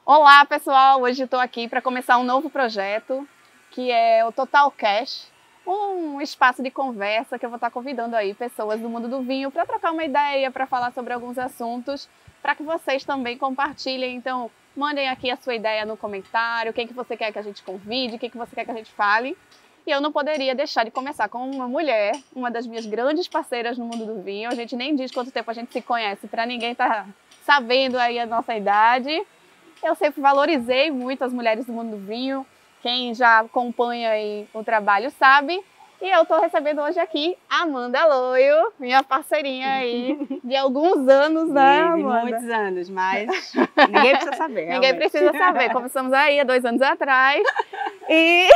Olá, pessoal! Hoje estou aqui para começar um novo projeto, que é o Total Cash, um espaço de conversa que eu vou estar convidando aí pessoas do mundo do vinho para trocar uma ideia, para falar sobre alguns assuntos, para que vocês também compartilhem. Então, mandem aqui a sua ideia no comentário, quem que você quer que a gente convide, quem que você quer que a gente fale. E eu não poderia deixar de começar com uma mulher, uma das minhas grandes parceiras no mundo do vinho. A gente nem diz quanto tempo a gente se conhece, para ninguém estar sabendo aí a nossa idade. Eu sempre valorizei muito as mulheres do mundo do vinho. Quem já acompanha aí o trabalho sabe. E eu estou recebendo hoje aqui a Amanda Loio, minha parceirinha aí de alguns anos, né, Amanda? De muitos anos, mas ninguém precisa saber. Ninguém precisa saber. Começamos aí há 2 anos atrás. E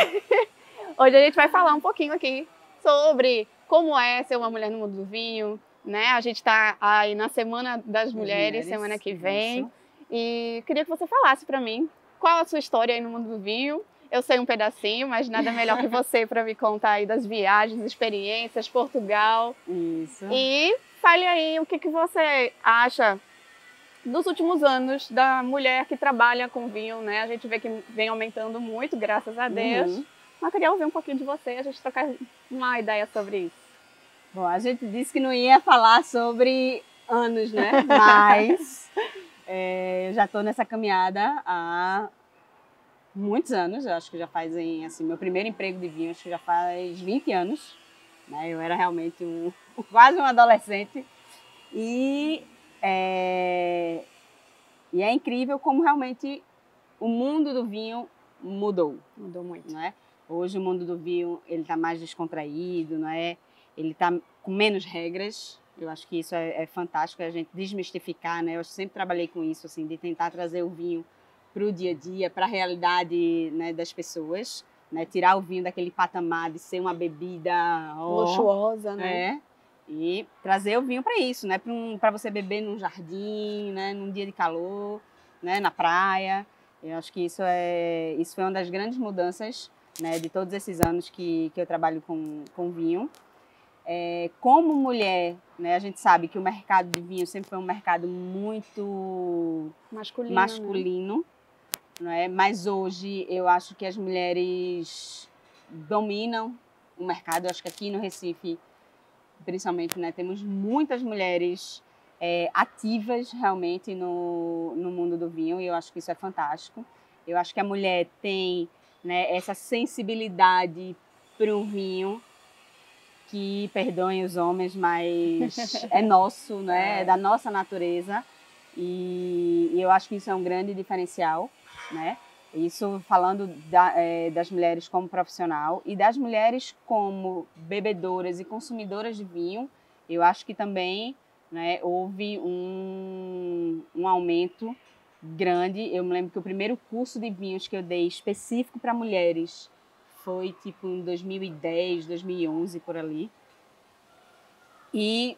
hoje a gente vai falar um pouquinho aqui sobre como é ser uma mulher no mundo do vinho, né? A gente está aí na Semana das Mulheres, semana que vem. Isso. E queria que você falasse para mim qual a sua história aí no mundo do vinho. Eu sei um pedacinho, mas nada melhor que você para me contar aí das viagens, experiências, Portugal. Isso. E fale aí o que você acha dos últimos anos da mulher que trabalha com vinho, né? A gente vê que vem aumentando muito, graças a Deus. Uhum. Mas queria ouvir um pouquinho de você, a gente trocar uma ideia sobre isso. Bom, a gente disse que não ia falar sobre anos, né? Mas eu já estou nessa caminhada há muitos anos. Eu acho que já fazem, assim, meu primeiro emprego de vinho, acho que já faz 20 anos. Né? Eu era realmente quase um adolescente. E é incrível como realmente o mundo do vinho mudou. Mudou muito. Não é? Hoje o mundo do vinho está mais descontraído, não é? Ele está com menos regras. Eu acho que isso é fantástico, a gente desmistificar, né? Eu sempre trabalhei com isso, assim, de tentar trazer o vinho para o dia a dia, para a realidade, né, das pessoas, né? Tirar o vinho daquele patamar de ser uma bebida luxuosa, né? É, e trazer o vinho para isso, né? Para você beber num jardim, né? Num dia de calor, né? Na praia. Eu acho que isso foi uma das grandes mudanças, né, de todos esses anos que eu trabalho com vinho. Como mulher, né, a gente sabe que o mercado de vinho sempre foi um mercado muito masculino, né? Mas hoje eu acho que as mulheres dominam o mercado. Eu acho que aqui no Recife, principalmente, né, temos muitas mulheres ativas realmente no mundo do vinho, e eu acho que isso é fantástico. Eu acho que a mulher tem, né, essa sensibilidade para o vinho, que, perdoem os homens, mas é nosso, né? É da nossa natureza. E eu acho que isso é um grande diferencial, né? Isso falando das mulheres como profissional e das mulheres como bebedoras e consumidoras de vinho. Eu acho que também, né, houve um aumento grande. Eu me lembro que o primeiro curso de vinhos que eu dei específico para mulheres foi tipo em 2010, 2011, por ali. E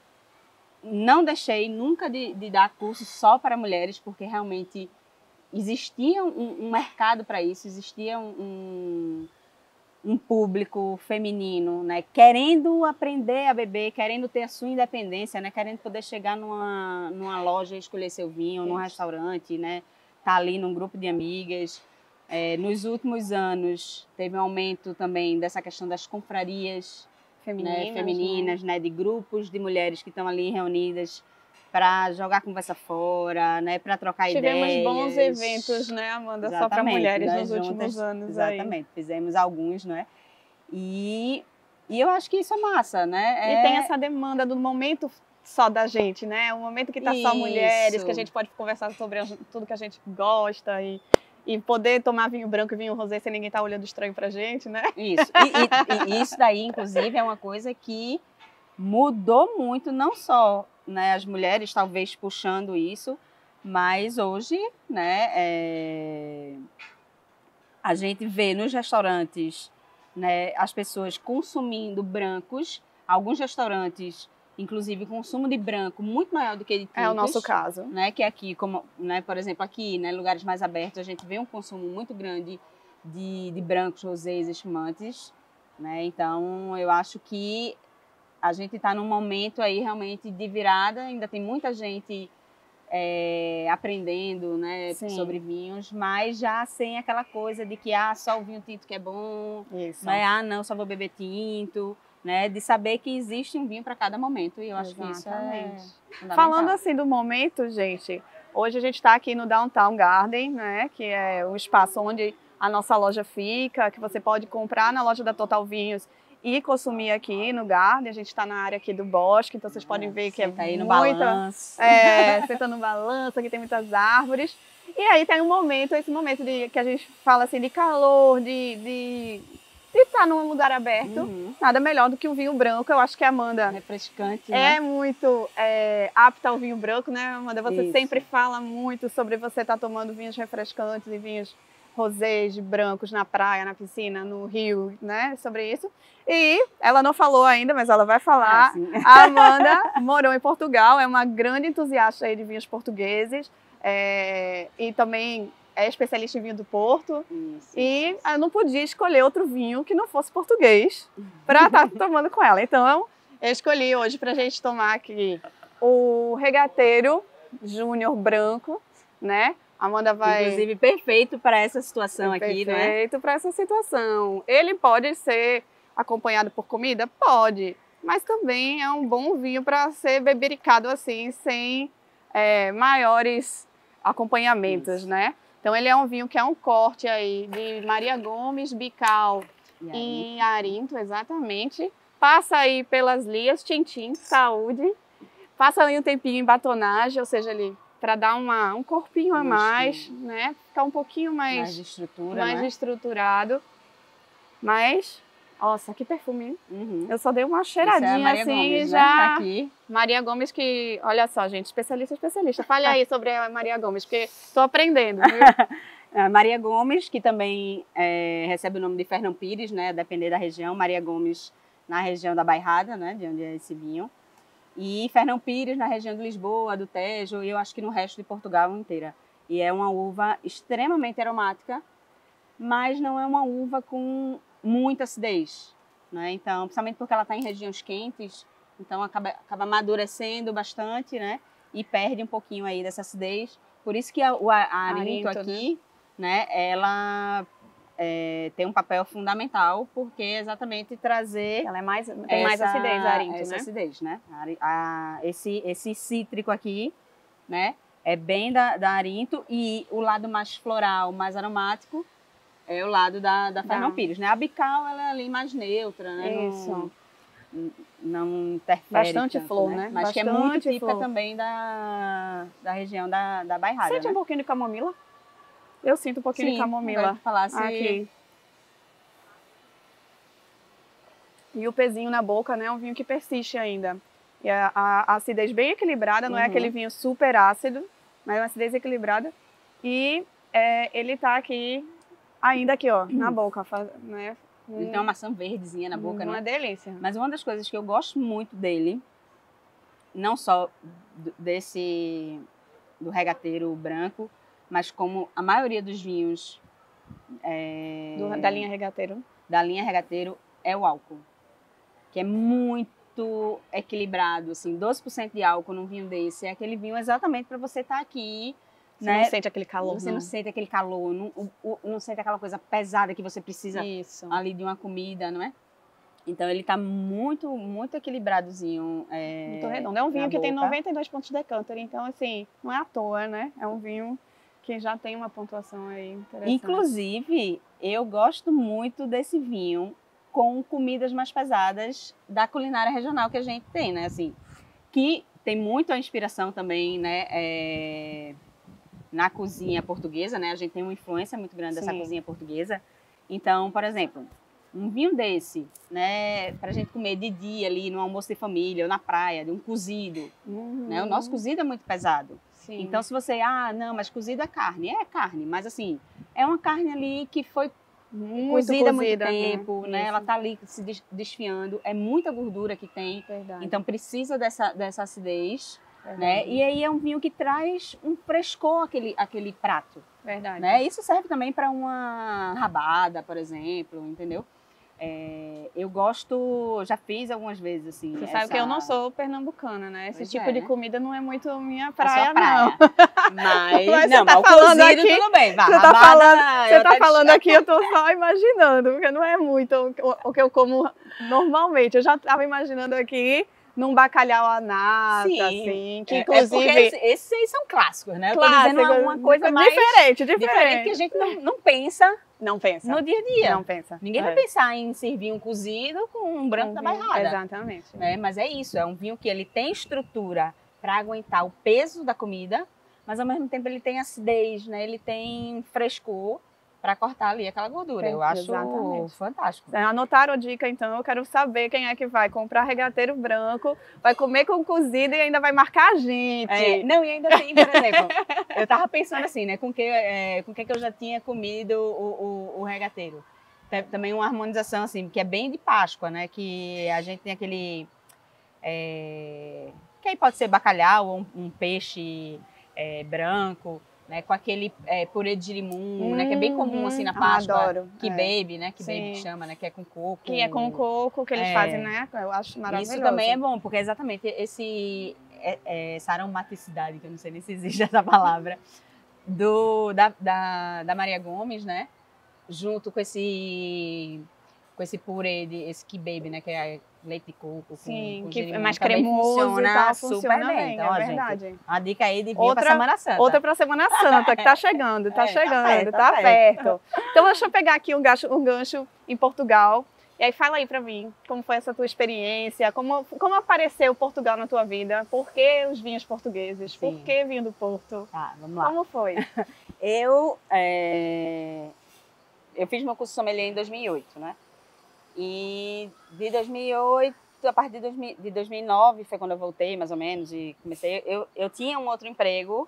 não deixei nunca de dar curso só para mulheres, porque realmente existia um mercado para isso, existia um público feminino, né, querendo aprender a beber, querendo ter a sua independência, né, querendo poder chegar numa loja e escolher seu vinho, num restaurante, né, tá ali num grupo de amigas. Nos últimos anos teve um aumento também dessa questão das confrarias femininas, né, de grupos de mulheres que estão ali reunidas para jogar a conversa fora, né, para trocar ideias. Tivemos bons eventos, né, Amanda, exatamente, só para mulheres nos juntas, últimos anos. Exatamente, aí. Fizemos alguns, né? E eu acho que isso é massa, né? E tem essa demanda do momento só da gente, né? O momento que tá só mulheres, que a gente pode conversar sobre tudo que a gente gosta e poder tomar vinho branco e vinho rosé sem ninguém estar olhando estranho pra gente, né? Isso. E isso daí, inclusive, é uma coisa que mudou muito, não só, né, as mulheres talvez puxando isso, mas hoje, né, a gente vê nos restaurantes, né, as pessoas consumindo brancos, alguns restaurantes, inclusive, consumo de branco muito maior do que de tintos. É o nosso caso. Né, que aqui, como, né, por exemplo, aqui, né, lugares mais abertos, a gente vê um consumo muito grande de brancos, rosés, espumantes, né? Então, eu acho que a gente está num momento aí realmente de virada, ainda tem muita gente aprendendo, né, sobre vinhos, mas já sem aquela coisa de que só o vinho tinto que é bom, Isso. Né? Não, só vou beber tinto, né? De saber que existe um vinho para cada momento. E eu acho que isso é fundamental. Falando assim do momento, gente, hoje a gente está aqui no Downtown Garden, né? Que é o espaço onde a nossa loja fica, que você pode comprar na loja da Total Vinhos e consumir aqui no Garden. A gente está na área aqui do bosque, então vocês podem ver que aí no balanço. Sentando no balanço, aqui tem muitas árvores. E aí tem esse momento que a gente fala assim de calor, de estar num lugar aberto. Nada melhor do que um vinho branco. Eu acho que a Amanda refrescante, é muito apta ao vinho branco, né, Amanda? Você sempre fala muito sobre você estar tomando vinhos refrescantes e vinhos rosés, brancos na praia, na piscina, no rio, né? Sobre isso. E ela não falou ainda, mas ela vai falar. A Amanda morou em Portugal, é uma grande entusiasta aí de vinhos portugueses e também é especialista em vinho do Porto. E eu não podia escolher outro vinho que não fosse português para estar tomando com ela. Então, eu escolhi hoje para a gente tomar aqui o Regateiro Júnior Branco, né? Amanda vai... Inclusive, perfeito para essa situação aqui, não é? Perfeito para essa situação. Ele pode ser acompanhado por comida? Pode. Mas também é um bom vinho para ser bebericado assim, sem maiores acompanhamentos, né? Então, ele é um vinho que é um corte aí de Maria Gomes, Bical e Arinto, exatamente. Passa aí pelas Lias, Tintim, Saúde. Passa aí um tempinho em batonagem, ou seja, ele... para dar um corpinho a mais, né? Ficar um pouquinho mais estruturado. Mas, nossa, que perfume, hein? Eu só dei uma cheiradinha assim Gomes, já. Né? Aqui. Maria Gomes que, olha só, gente, especialista. Fale aí sobre a Maria Gomes, porque estou aprendendo, viu? Maria Gomes, que também recebe o nome de Fernão Pires, né? A depender da região. Maria Gomes na região da Bairrada, né? De onde é esse vinho. E Fernão Pires na região de Lisboa, do Tejo, e eu acho que no resto de Portugal inteira. E é uma uva extremamente aromática, mas não é uma uva com muita acidez, né? Então, principalmente porque ela está em regiões quentes, então acaba amadurecendo bastante, né? E perde um pouquinho aí dessa acidez. Por isso que a Arinto aqui, né? Ela tem um papel fundamental, porque é exatamente trazer... Ela tem mais acidez, a Arinto, essa né? acidez, né? Esse cítrico aqui, né? É bem da Arinto, e o lado mais floral, mais aromático, é o lado da Fernão Pires, né? A Bical, ela é ali mais neutra, né? Isso. Não interfere bastante tanto, flor, né? Mas bastante que é muito típica flor. também da região da Bairrada, Sente né? um pouquinho de camomila? Eu sinto um pouquinho de camomila. Aqui. E o pezinho na boca, né? É um vinho que persiste ainda. E a acidez bem equilibrada, não é aquele vinho super ácido, mas é uma acidez equilibrada. E ele tá aqui, ainda aqui, ó, na boca, né? Ele tem uma maçã verdezinha na boca, né? Uma delícia. Mas uma das coisas que eu gosto muito dele, não só do Regateiro branco, mas como a maioria dos vinhos da linha Regateiro. Da linha Regateiro é o álcool, que é muito equilibrado, assim, 12% de álcool num vinho desse, é aquele vinho exatamente para você estar aqui. Você não sente aquele calor. Você não sente aquele calor, não sente aquela coisa pesada que você precisa ali de uma comida, não é? Então ele tá muito, muito equilibradozinho. Muito redondo. É um vinho que tem 92 pontos de decanter, então assim, não é à toa, né? É um vinho que já tem uma pontuação aí interessante. Inclusive, eu gosto muito desse vinho com comidas mais pesadas da culinária regional que a gente tem, né? Assim, que tem muita inspiração também, né? Na cozinha portuguesa, né? A gente tem uma influência muito grande dessa cozinha portuguesa. Então, por exemplo, um vinho desse, né? Pra gente comer de dia ali no almoço de família ou na praia, de um cozido, né? O nosso cozido é muito pesado. Sim. Então, se você, não, mas cozido é carne, mas assim, é uma carne ali que foi cozida há muito tempo, né? Ela tá ali se desfiando, é muita gordura que tem. Verdade. Então, precisa dessa acidez. Né? E aí é um vinho que traz um frescor aquele prato. Verdade. Né? Isso serve também para uma rabada, por exemplo, entendeu? Eu gosto, já fiz algumas vezes, assim. Você sabe que eu não sou pernambucana, né? Esse Pois tipo é, de né? comida não é muito minha A praia, sua praia. não. Mas, Mas não, você tá mas o falando cozido aqui, tudo bem. Vá, Você tá rabada, falando, eu você tá até falando aqui, eu tô só imaginando, porque não é muito o que eu como normalmente. Eu já tava imaginando aqui num bacalhau à nata, Sim, assim, que porque inclusive... esses aí são clássicos, né? Eu tô dizendo uma coisa mais diferente que a gente não pensa Não pensa. no dia a dia. Não pensa. Ninguém vai pensar em servir um cozido com um branco da bairrada. Exatamente. Né? Mas é isso, é um vinho que ele tem estrutura para aguentar o peso da comida, mas ao mesmo tempo ele tem acidez, né? Ele tem frescor para cortar ali aquela gordura. Eu acho fantástico. Anotaram a dica, então. Eu quero saber quem é que vai comprar regateiro branco, vai comer com cozido e ainda vai marcar a gente. Não, e ainda tem, por exemplo, eu tava pensando assim, né? Com que eu já tinha comido o regateiro. Tem também uma harmonização, assim, que é bem de Páscoa, né? Que a gente tem aquele... que aí pode ser bacalhau ou um peixe branco, né, com aquele purê de girimum, né, que é bem comum assim na Páscoa. Adoro. Que baby, né, que Sim. baby chama, né, que é com coco. Que é com coco, que eles fazem, né, eu acho maravilhoso. Isso também é bom, porque é exatamente essa aromaticidade, que eu não sei nem se existe essa palavra, da Maria Gomes, né, junto com esse purê, esse que baby, né, que é leite de coco. Sim, com que é girimum, mais também cremoso e tal, super funciona bem. Então, é ó, verdade. gente, a dica aí de vinho pra Semana Santa. Outra pra Semana Santa, que tá chegando, tá Tá perto. Então deixa eu pegar aqui um gancho em Portugal. E aí fala aí pra mim, como foi essa tua experiência, como apareceu Portugal na tua vida, por que os vinhos portugueses, Sim. por que vinho do Porto? Tá, vamos lá. Como foi? Eu fiz meu curso sommelier em 2008, né? E de 2008, a partir de 2009 foi quando eu voltei, mais ou menos, e comecei. Eu tinha um outro emprego,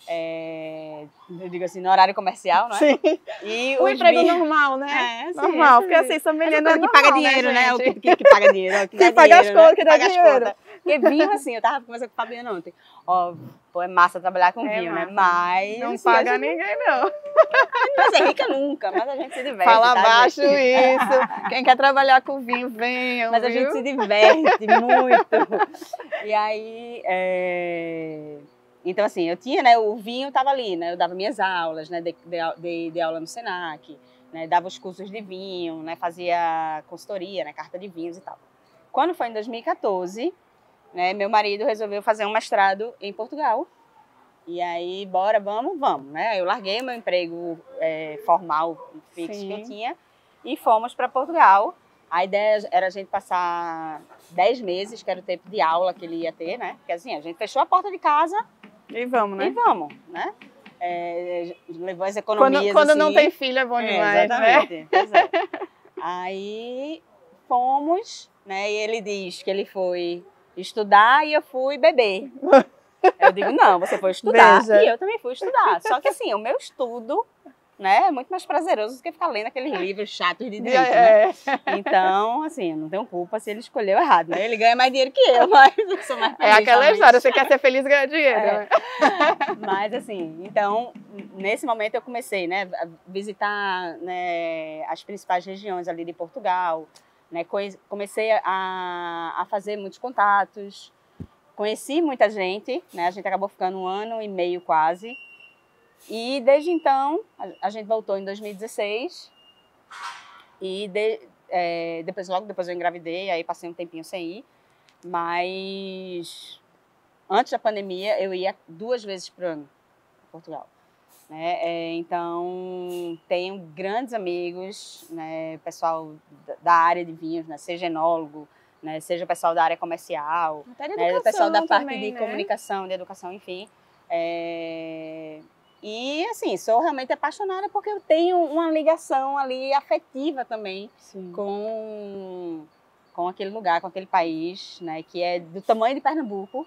eu digo assim, no horário comercial, não é? Sim. E um emprego normal, né? Sim, normal, porque assim, sommelier não é que normal, paga dinheiro, né? O gente? que paga dinheiro, Que paga as contas, que dá dinheiro. Porque vinho, assim, eu tava conversando com o Fabiano ontem. Ó, pô, é massa trabalhar com vinho, massa. né? Mas... Não assim, paga ninguém, não. Não vai ser rica nunca, mas a gente se diverte. Fala tá, abaixo gente? isso. Quem quer trabalhar com vinho, venham, Mas a viu? gente se diverte muito. E aí... Então, assim, eu tinha, né? O vinho tava ali, né? Eu dava minhas aulas, né? Dei aula no Senac, né? Dava os cursos de vinho, né? Fazia consultoria, né? Carta de vinhos e tal. Quando foi em 2014, né? Meu marido resolveu fazer um mestrado em Portugal. E aí, bora, vamos, né? Eu larguei meu emprego formal, fixo Sim. que eu tinha, e fomos para Portugal. A ideia era a gente passar 10 meses, que era o tempo de aula que ele ia ter, né? Porque assim, a gente fechou a porta de casa E vamos, né? e vamos, né? Levou as economias Quando assim, não tem filho é bom demais, exatamente, né? pois é. Aí fomos, né? E ele diz que ele foi estudar e eu fui beber. Eu digo, não, você foi estudar. Veja. E eu também fui estudar. Só que assim, o meu estudo, né, é muito mais prazeroso do que ficar lendo aqueles livros chatos de direito, né? Então, assim, eu não tenho culpa se ele escolheu errado, né? Ele ganha mais dinheiro que eu, mas eu sou mais feliz. É aquela realmente. história, você quer ser feliz, ganha dinheiro, né? Mas assim, então, nesse momento eu comecei, né, a visitar, né, as principais regiões ali de Portugal, né, comecei a fazer muitos contatos, conheci muita gente, né, a gente acabou ficando 1 ano e meio quase, e desde então, a gente voltou em 2016, e logo depois eu engravidei, aí passei um tempinho sem ir, mas antes da pandemia eu ia 2 vezes por ano para Portugal. Né? Então, tenho grandes amigos, né, pessoal da área de vinhos, né, seja enólogo, né, seja pessoal da área comercial, Até de né, educação pessoal da parte também, de né? comunicação, de educação, enfim. E, assim, sou realmente apaixonada porque eu tenho uma ligação ali afetiva também Sim. com aquele lugar, com aquele país, né, que é do tamanho de Pernambuco,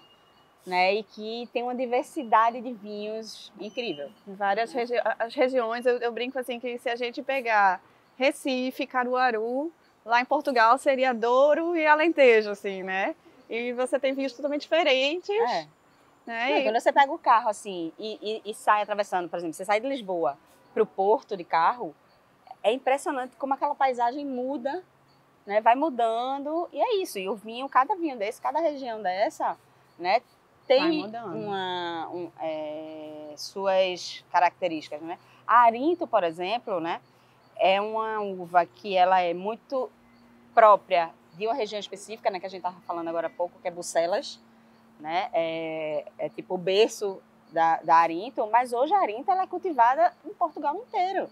né, e que tem uma diversidade de vinhos incrível. Várias as regiões, eu brinco assim que se a gente pegar Recife, Caruaru, lá em Portugal seria Douro e Alentejo, assim, né? E você tem vinhos totalmente diferentes. Né? Quando você pega o carro assim e sai atravessando, por exemplo, você sai de Lisboa para o Porto de carro, é impressionante como aquela paisagem muda, né? Vai mudando, e é isso. E o vinho, cada vinho desse, cada região dessa, né? Tem suas características, né? A Arinto, por exemplo, né? É uma uva que ela é muito própria de uma região específica, né? Que a gente estava falando agora há pouco, que é Bucelas, né? É tipo o berço da Arinto, mas hoje a Arinto ela é cultivada em Portugal inteiro.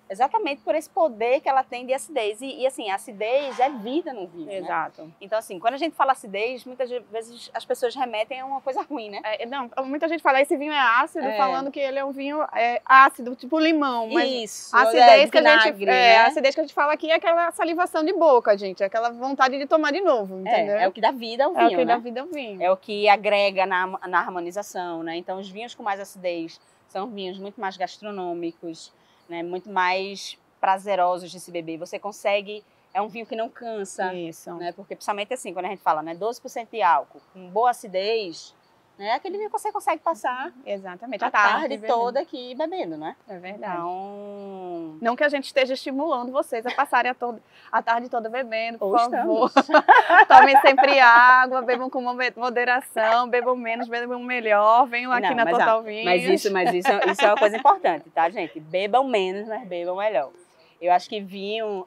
Exatamente por esse poder que ela tem de acidez. E assim, a acidez é vida no vinho. Exato. Né? Então, assim, quando a gente fala acidez, muitas vezes as pessoas remetem a uma coisa ruim, né? Não, muita gente fala esse vinho é ácido, falando que ele é um vinho ácido, tipo limão. Mas isso, a acidez que vinagre, a gente. né? A acidez que a gente fala aqui é aquela salivação de boca, gente. É aquela vontade de tomar de novo, entendeu? É o que dá vida ao vinho. É o que dá vida ao vinho. É o que agrega na harmonização, né? Então, os vinhos com mais acidez são vinhos muito mais gastronômicos, né? Muito mais prazerosos de se beber. Você consegue... É um vinho que não cansa. Isso. Né? Porque, principalmente assim, quando a gente fala, né? 12% de álcool, com boa acidez, né? Aquele vinho que você consegue passar exatamente a tarde toda aqui bebendo, né? É verdade. Então... Não que a gente esteja estimulando vocês a passarem a tarde toda bebendo, por favor. Tomem sempre água, bebam com moderação, bebam menos, bebam melhor. Venham aqui na Total Vinhos. Mas isso é uma coisa importante, tá, gente? Bebam menos, mas bebam melhor. Eu acho que vinho,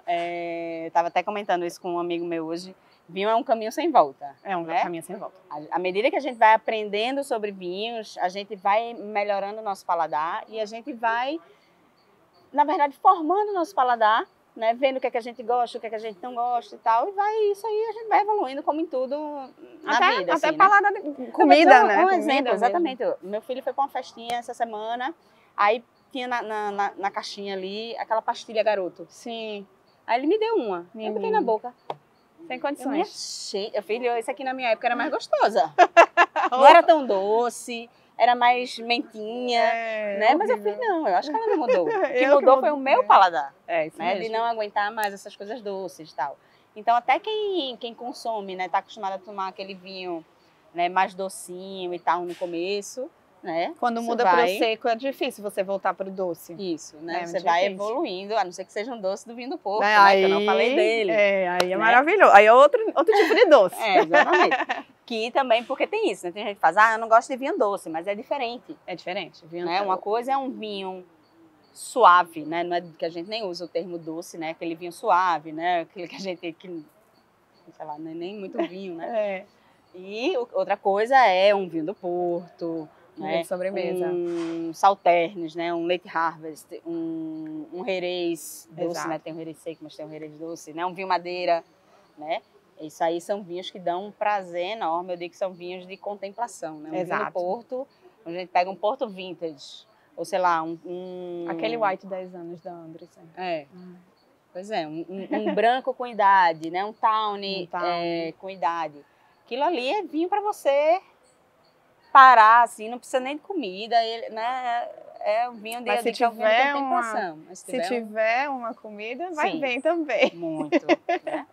estava até comentando isso com um amigo meu hoje, vinho é um caminho sem volta. É um caminho sem volta. À medida que a gente vai aprendendo sobre vinhos, a gente vai melhorando o nosso paladar e a gente vai, na verdade, formando o nosso paladar, né? Vendo o que é que a gente gosta, o que é que a gente não gosta e tal. E isso aí a gente vai evoluindo como em tudo na vida. Até assim, paladar né? de comida, né? Um exemplo, exatamente. Meu filho foi para uma festinha essa semana, aí tinha na caixinha ali aquela pastilha garoto. Sim. Aí ele me deu uma. Eu botei na boca. Sem condições. Filho, esse aqui na minha época era mais gostosa. Não era tão doce, era mais mentinha, né? Mas eu fiz, não, eu acho que ela não mudou. O que mudou foi o meu paladar. Isso né? De não aguentar mais essas coisas doces e tal. Então, até quem consome, né? Tá acostumado a tomar aquele vinho, né, mais docinho e tal no começo, né? Quando muda para o seco é difícil você voltar para o doce. Isso, né? Você vai evoluindo, a não ser que seja um doce do vinho do porco, né? Aí, que eu não falei dele. Aí é maravilhoso. Aí é outro tipo de doce. Exatamente. Que também, porque tem isso, né? Tem gente que faz, eu não gosto de vinho doce, mas é diferente. É diferente. Vinho né? Uma coisa é um vinho suave, né? Não é que a gente nem usa o termo doce, né? Aquele vinho suave, né? Aquele que a gente, sei lá, nem muito vinho, né? E outra coisa é um vinho do Porto, né? Sobremesa. Um Sauternes, né? Um Late Harvest, um Jerez doce, né? Tem um Jerez seco, mas tem um Jerez doce, né? Um vinho madeira, né? Isso aí são vinhos que dão um prazer enorme. Eu digo que são vinhos de contemplação, né? Um vinho do Porto, a gente pega um Porto Vintage, ou sei lá, aquele White 10 anos da Andresen. Pois é, um branco com idade, né? Um Tawny, com idade. Aquilo ali é vinho para você parar, assim, não precisa nem de comida, né? É um vinho de contemplação. Se tiver uma comida, vai bem também. Muito, né?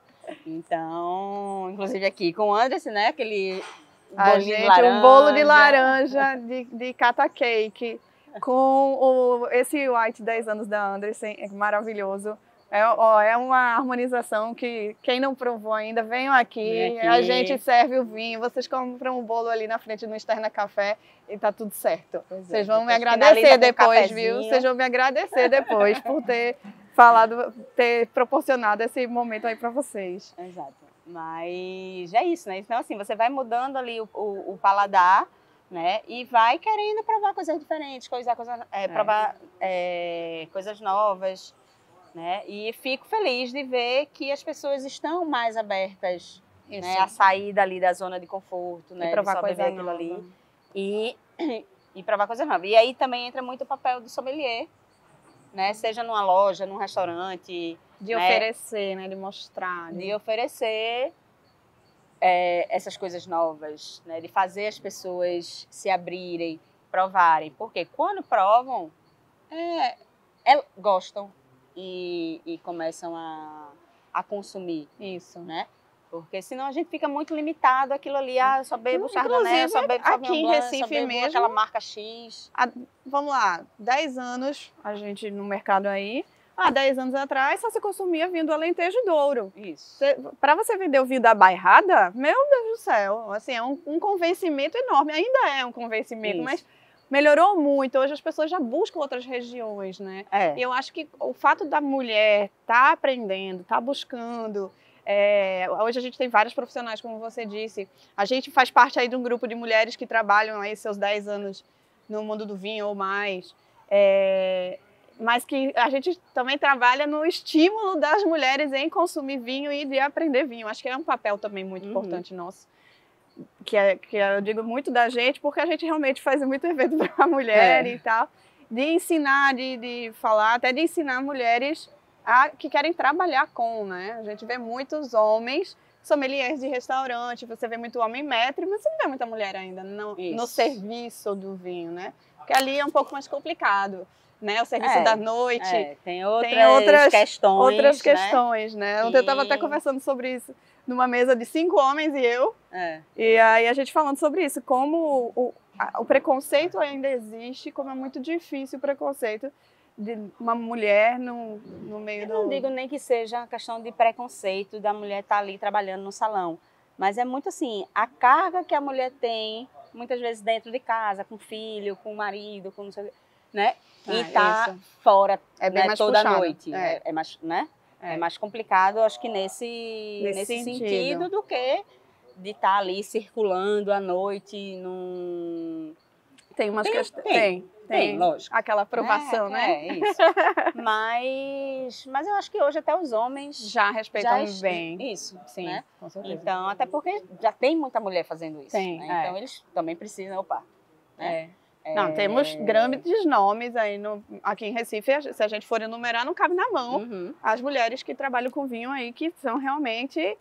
Então, inclusive aqui com o Anderson, né? Aquele um bolo de laranja de Cata Cake com esse White 10 anos da Anderson, é maravilhoso. É uma harmonização que quem não provou ainda, venham aqui, a gente serve o vinho, vocês compram um bolo ali na frente no Externa Café e tá tudo certo. Vocês vão me agradecer depois, viu? Vocês vão me agradecer depois por ter ter proporcionado esse momento aí para vocês. Exato. Mas é isso, né? Então, assim, você vai mudando ali o paladar, né? E vai querendo provar coisas diferentes, provar coisas novas. Né? E fico feliz de ver que as pessoas estão mais abertas, né, a sair dali da zona de conforto, né, e provar coisa nova ali e provar coisa nova. E aí também entra muito o papel do sommelier, né, seja numa loja, num restaurante, de oferecer, né, de mostrar, de oferecer essas coisas novas, né, de fazer as pessoas se abrirem, provarem, porque quando provam, gostam. E começam a consumir isso, né? Porque senão a gente fica muito limitado àquilo ali, eu só bebo Chardonnay, eu só bebo aqui em Recife mesmo, aquela marca X. Vamos lá, 10 anos a gente no mercado aí, há 10 anos atrás só se consumia vinho do Alentejo e Douro. Isso. Para você vender o vinho da Bairrada, meu Deus do céu, assim, é um convencimento enorme, ainda é um convencimento, Isso. mas melhorou muito, hoje as pessoas já buscam outras regiões, né? E eu acho que o fato da mulher estar aprendendo, estar buscando, hoje a gente tem vários profissionais, como você disse, a gente faz parte aí de um grupo de mulheres que trabalham aí seus 10 anos no mundo do vinho ou mais, mas que a gente também trabalha no estímulo das mulheres em consumir vinho e de aprender vinho. Acho que é um papel também muito importante nosso. Que eu digo muito da gente, porque a gente realmente faz muito evento para mulher e tal. De ensinar, de falar, até de ensinar mulheres que querem trabalhar com, né? A gente vê muitos homens sommeliers de restaurante, você vê muito homem maître, mas você não vê muita mulher ainda no serviço do vinho, né? Porque ali é um pouco mais complicado. Né, o serviço da noite, tem outras questões, né? Ontem eu estava até conversando sobre isso numa mesa de 5 homens e eu, e aí a gente falando sobre isso, como o preconceito ainda existe, como é muito difícil o preconceito de uma mulher no meio Eu não digo nem que seja uma questão de preconceito da mulher estar ali trabalhando no salão, mas é muito assim, a carga que a mulher tem, muitas vezes dentro de casa, com o filho, com o marido, com não sei o que, né? E tá fora bem mais toda puxado. noite. É mais, né? É mais complicado, acho que nesse sentido do que de estar ali circulando à noite num... Tem umas questões. Tem, lógico. Aquela aprovação, né? É isso. Mas eu acho que hoje até os homens já respeitam bem. Isso, sim, né? Com certeza. Então, até porque já tem muita mulher fazendo isso. Tem, né? Então, eles também precisam, né? Não, temos grandes nomes aí aqui em Recife, se a gente for enumerar, não cabe na mão as mulheres que trabalham com vinho aí, que são realmente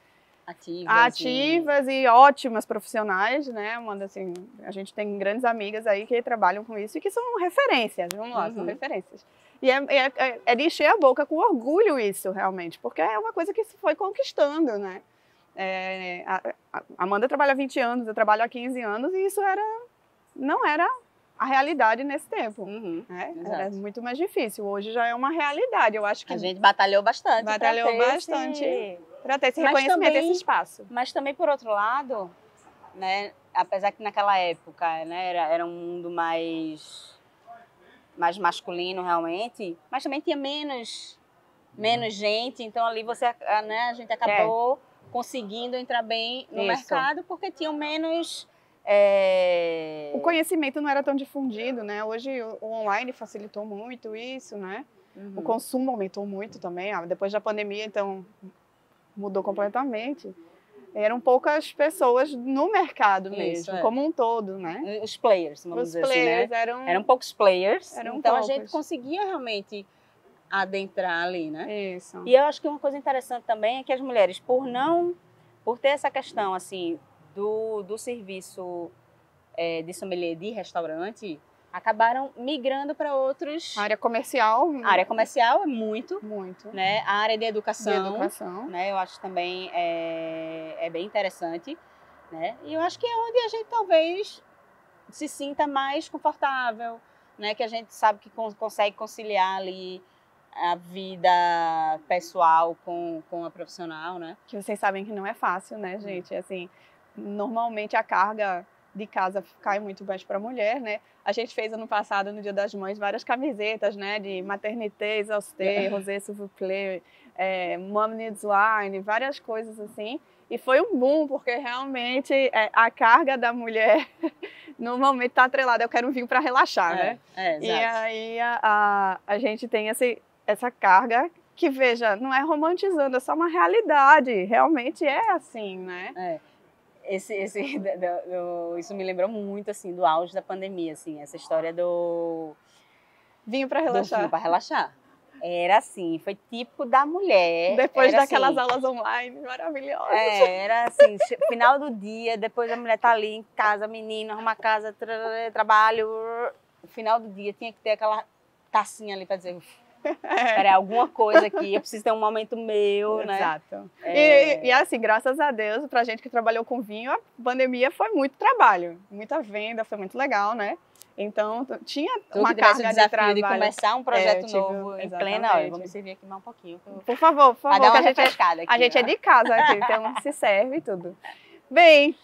ativas e ótimas profissionais, né, Amanda? Assim, a gente tem grandes amigas aí que trabalham com isso e que são referências, vamos lá, são referências. E é de encher a boca com orgulho isso, realmente, porque é uma coisa que se foi conquistando, né? A Amanda trabalha há 20 anos, eu trabalho há 15 anos e isso não era a realidade nesse tempo. Né? Era muito mais difícil. Hoje já é uma realidade. Eu acho que a gente batalhou bastante. Para ter esse reconhecimento, esse espaço. Mas também, por outro lado, né, apesar que naquela época, né, era um mundo mais masculino realmente, mas também tinha menos gente, então ali a gente acabou conseguindo entrar bem no mercado porque tinham menos... O conhecimento não era tão difundido, né? Hoje o online facilitou muito isso, né? O consumo aumentou muito também. Depois da pandemia, então, mudou completamente. Eram poucas pessoas no mercado mesmo, como um todo, né? Os players, vamos dizer assim, né? Eram poucos players, então a gente conseguia realmente adentrar ali, né? Isso. E eu acho que uma coisa interessante também é que as mulheres, por ter essa questão, assim, do serviço de sommelier de restaurante, acabaram migrando para outros... A área comercial. A área comercial é muito. Muito. Né? A área de educação. Né? Eu acho também é bem interessante. Né? E eu acho que é onde a gente talvez se sinta mais confortável, né? Que a gente sabe que consegue conciliar ali a vida pessoal com a profissional, né? Que vocês sabem que não é fácil, né, gente? Assim, normalmente a carga de casa cai muito mais para a mulher, né? A gente fez ano passado, no Dia das Mães, várias camisetas, né? De maternité exaustée, rosé s'il vous plaît, mom needs wine, várias coisas assim. E foi um boom, porque realmente a carga da mulher normalmente está atrelada. Eu quero um vinho para relaxar, né? Exato. E aí a gente tem essa carga que, veja, não é romantizando, é só uma realidade. Realmente é assim, né? Isso me lembrou muito, assim, do auge da pandemia, assim, essa história do vinho para relaxar. Vinho para relaxar. Era assim, foi tipo da mulher. Depois daquelas aulas online maravilhosas. Era assim, final do dia, depois a mulher tá ali em casa, menina, arruma casa, trabalho. Final do dia tinha que ter aquela tacinha ali para dizer, Peraí, alguma coisa aqui, eu preciso ter um momento meu, né? Exato. E assim, graças a Deus, pra gente que trabalhou com vinho, a pandemia foi muito trabalho, muita venda, foi muito legal, né? Então, tinha uma carga de trabalho. De começar um projeto novo em plena hora. Vamos servir aqui mais um pouquinho. Por favor, dar uma refrescada aqui. A gente é de casa aqui, então se serve e tudo. Bem,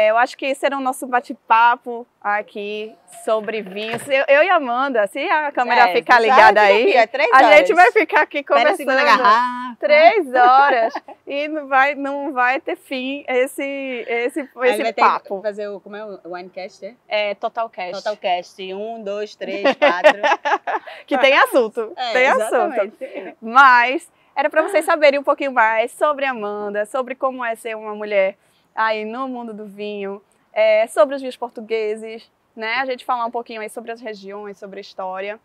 eu acho que esse era o nosso bate-papo aqui sobre vinhos. Eu e a Amanda, se a câmera ficar ligada aí, a gente vai ficar aqui conversando 3 horas e não vai ter fim esse papo. Fazer como é o Winecast? Totalcast. Totalcast, 1, 2, 3, 4. Que tem assunto, tem assunto. Mas era para vocês saberem um pouquinho mais sobre a Amanda, sobre como é ser uma mulher aí no mundo do vinho, sobre os vinhos portugueses, né? A gente falar um pouquinho aí sobre as regiões, sobre a história.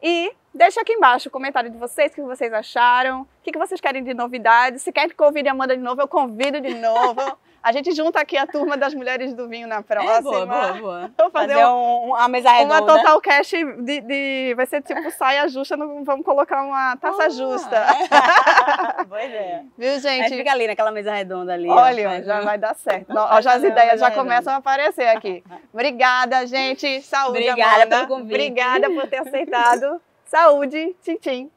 E deixa aqui embaixo o comentário de vocês, o que vocês acharam, o que vocês querem de novidades. Se querem que eu convide a Amanda de novo, eu convido de novo. A gente junta aqui a turma das mulheres do vinho na próxima. Boa. Vou fazer uma mesa redonda. Uma total cash vai ser tipo saia justa, vamos colocar uma taça justa. Boa ideia. Viu, gente? Fica ali naquela mesa redonda ali. Olha, já vai dar certo. Já as ideias já começam a aparecer aqui. Obrigada, gente. Saúde, Obrigada Amanda. pelo convite. Obrigada por ter aceitado. Saúde. Tchim, tchim.